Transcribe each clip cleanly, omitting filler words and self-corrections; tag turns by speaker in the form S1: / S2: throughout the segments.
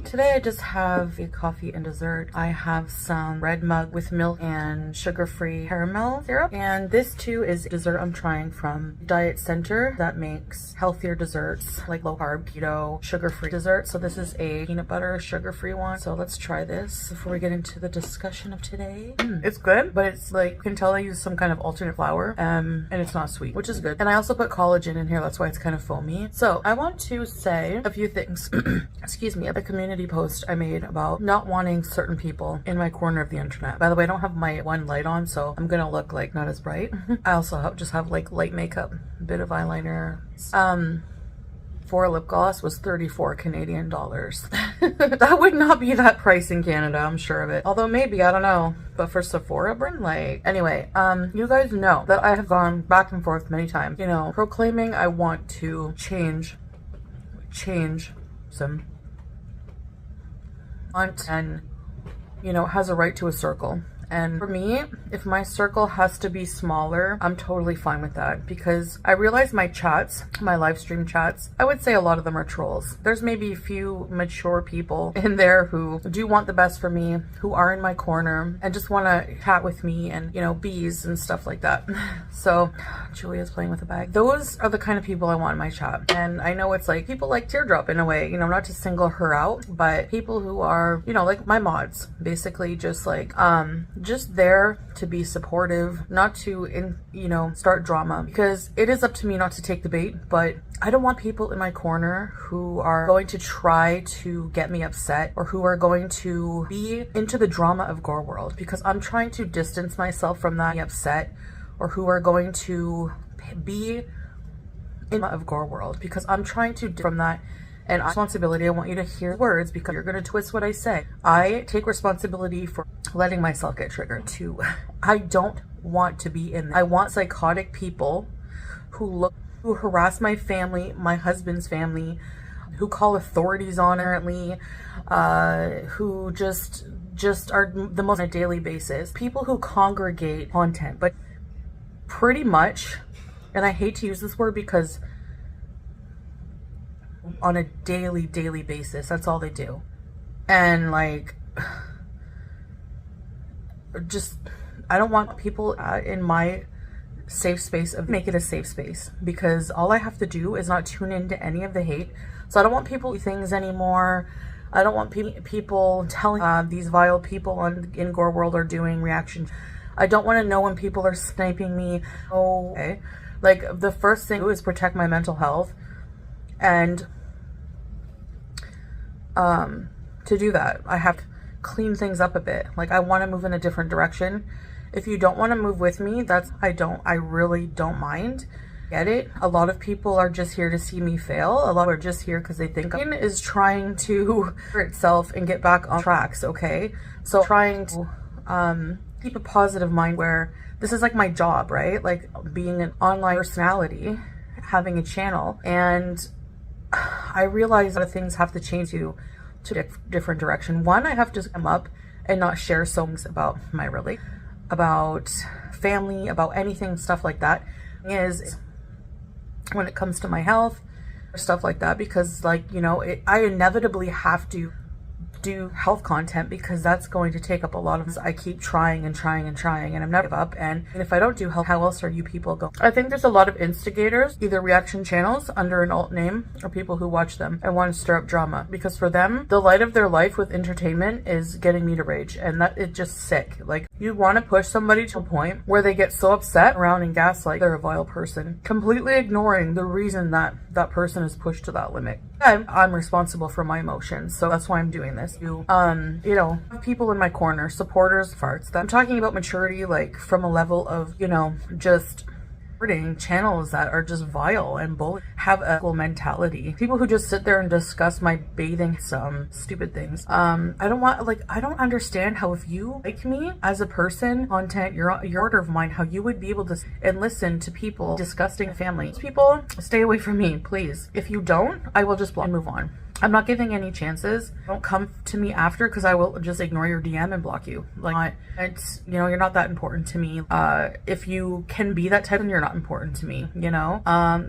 S1: Today I just have a coffee and dessert. I have some red mug with milk and sugar-free caramel syrup. And this too is dessert I'm trying from Diet Center that makes healthier desserts like low carb, keto, sugar-free dessert. So this is a peanut butter sugar-free one. So let's try this before we get into the discussion of today. It's good, but it's like, you can tell I use some kind of alternate flour and it's not sweet, which is good. And I also put collagen in here. That's why it's kind of foamy. So I want to say a few things. Excuse me, a community post I made about not wanting certain people in my corner of the internet. By the way, I don't have my one light on, so I'm gonna look like not as bright. I also just have like light makeup, a bit of eyeliner. For a lip gloss was 34 Canadian dollars. That would not be that price in Canada, I'm sure of it. Although maybe, I don't know. But for Sephora brand, like, anyway, you guys know that I have gone back and forth many times, you know, proclaiming I want to change some and, you know, has a right to a circle. And for me, if my circle has to be smaller, I'm totally fine with that, because I realize my chats, my live stream chats, I would say a lot of them are trolls. There's maybe a few mature people in there who do want the best for me, who are in my corner and just want to chat with me and, you know, bees and stuff like that. So Julia's playing with a bag. Those are the kind of people I want in my chat. And I know it's like people like Teardrop in a way, you know, not to single her out, but people who are, you know, like my mods, basically just like, just there to be supportive, not to, you know, start drama, because it is up to me not to take the bait, but I don't want people in my corner who are going to try to get me upset or who are going to be into the drama of Gore World, because I'm trying to distance myself from that upset, or who are going to be in of Gore World, because I'm trying to from that. And responsibility, I want you to hear words, because you're going to twist what I say. I take responsibility for letting myself get triggered too. I don't want to be in there. I want psychotic people who harass my family, my husband's family, who call authorities on currently, who just are the most on a daily basis. People who congregate content, but pretty much, and I hate to use this word because on a daily basis, that's all they do. And like, just, I don't want people in my safe space of make it a safe space, because all I have to do is not tune into any of the hate. So I don't want people things anymore. I don't want people telling these vile people in Gore World are doing reactions. I don't want to know when people are sniping me. Oh, okay. Like, the first thing is protect my mental health, and to do that, I have to clean things up a bit. Like, I want to move in a different direction. If you don't want to move with me, I really don't mind. Get it? A lot of people are just here to see me fail. A lot are just here because they think is trying to hurt itself and get back on tracks, okay? So trying to keep a positive mind, where this is like my job, right? Like, being an online personality, having a channel, and I realize that things have to change to a different direction. One, I have to come up and not share songs about my about family, about anything, stuff like that. Is when it comes to my health, or stuff like that, because, like, you know, I inevitably have to do health content, because that's going to take up a lot of. I keep trying and I'm never give up. And if I don't do health, how else are you people going? I think there's a lot of instigators, either reaction channels under an alt name, or people who watch them and want to stir up drama, because for them, the light of their life with entertainment is getting me to rage, and that it's just sick. Like, you want to push somebody to a point where they get so upset around and gaslight they're a vile person, completely ignoring the reason that that person is pushed to that limit. I'm responsible for my emotions, so that's why I'm doing this. You know, people in my corner, supporters, farts. I'm talking about maturity, like, from a level of, you know, just channels that are just vile and bully, have a equal mentality. People who just sit there and discuss my bathing, some stupid things. I don't understand how, if you like me as a person, content, your order of mine, how you would be able to and listen to people disgusting family. People, stay away from me, please. If you don't, I will just block and move on. I'm not giving any chances. Don't come to me after, because I will just ignore your DM and block you. Like, it's, you know, you're not that important to me. If you can be that type, then you're not important to me, you know?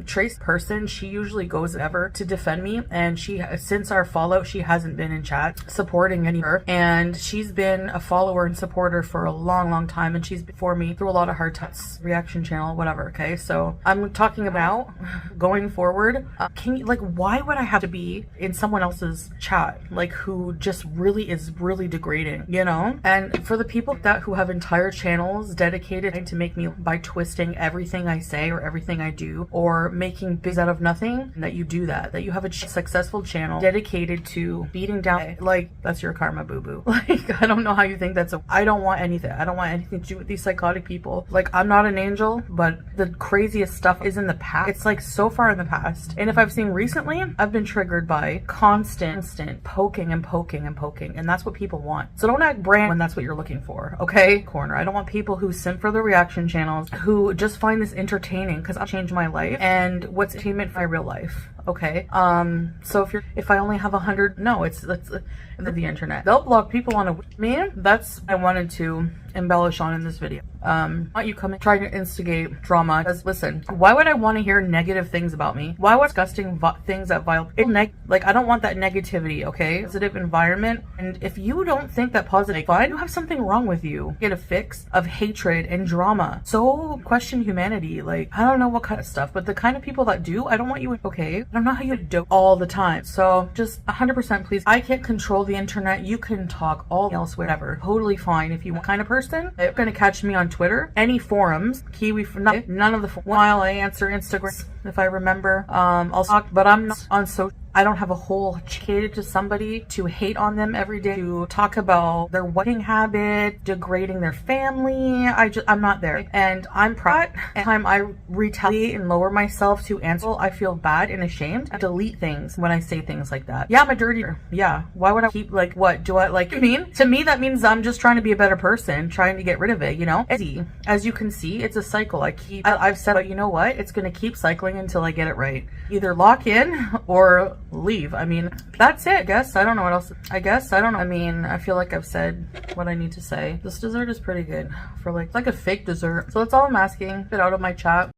S1: Trace person, she usually goes ever to defend me, and she, since our fallout, she hasn't been in chat supporting any of her, and she's been a follower and supporter for a long time, and she's been for me through a lot of hard times, reaction channel, whatever. Okay, so I'm talking about going forward. Can you, like, why would I have to be in someone else's chat, like, who just really is really degrading, you know? And for the people that who have entire channels dedicated to make me, by twisting everything I say or everything I do, or making big out of nothing, that you do that you have a successful channel dedicated to beating down, like, that's your karma, boo-boo. Like, I don't know how you think that's I don't want anything to do with these psychotic people. Like, I'm not an angel, but the craziest stuff is in the past. It's like so far in the past. And if I've seen recently, I've been triggered by constant poking, and that's what people want. So don't act brand when that's what you're looking for, okay? Corner. I don't want people who simp for the reaction channels, who just find this entertaining, because I'll change my life, and what's entertainment for my real life, okay? So if I only have 100, no, it's the internet. They'll block people on a, man, that's what I wanted to embellish on in this video. Not you coming trying to instigate drama, because listen, why would I want to hear negative things about me? Why would disgusting things that vile, like, I don't want that negativity, okay? Positive environment. And if you don't think that positive fun, you have something wrong with you. Get a fix of hatred and drama. So question humanity. Like, I don't know what kind of stuff, but the kind of people that do, I don't want you, okay? I don't know how you do all the time. So just 100% please. I can't control the internet. You can talk all else, whatever. Totally fine. If you want kind of person, you're gonna catch me on Twitter, any forums, Kiwi, none of the while I answer Instagram if I remember. I'll talk, but I'm not on social. I don't have a whole catered to somebody to hate on them every day, to talk about their wedding habit, degrading their family. I'm not there. And I'm proud. Every time I retaliate and lower myself to answer, I feel bad and ashamed. I delete things when I say things like that. Yeah, I'm a dirty. Yeah. Why would I keep, like, what do I, like, you mean? To me, that means I'm just trying to be a better person, trying to get rid of it, you know? As you can see, it's a cycle. I've said, but you know what? It's going to keep cycling until I get it right. Either lock in or leave. I mean, that's it. I guess. I don't know what else. I guess. I don't know. I mean, I feel like I've said what I need to say. This dessert is pretty good for like a fake dessert. So that's all I'm asking. Get out of my chat.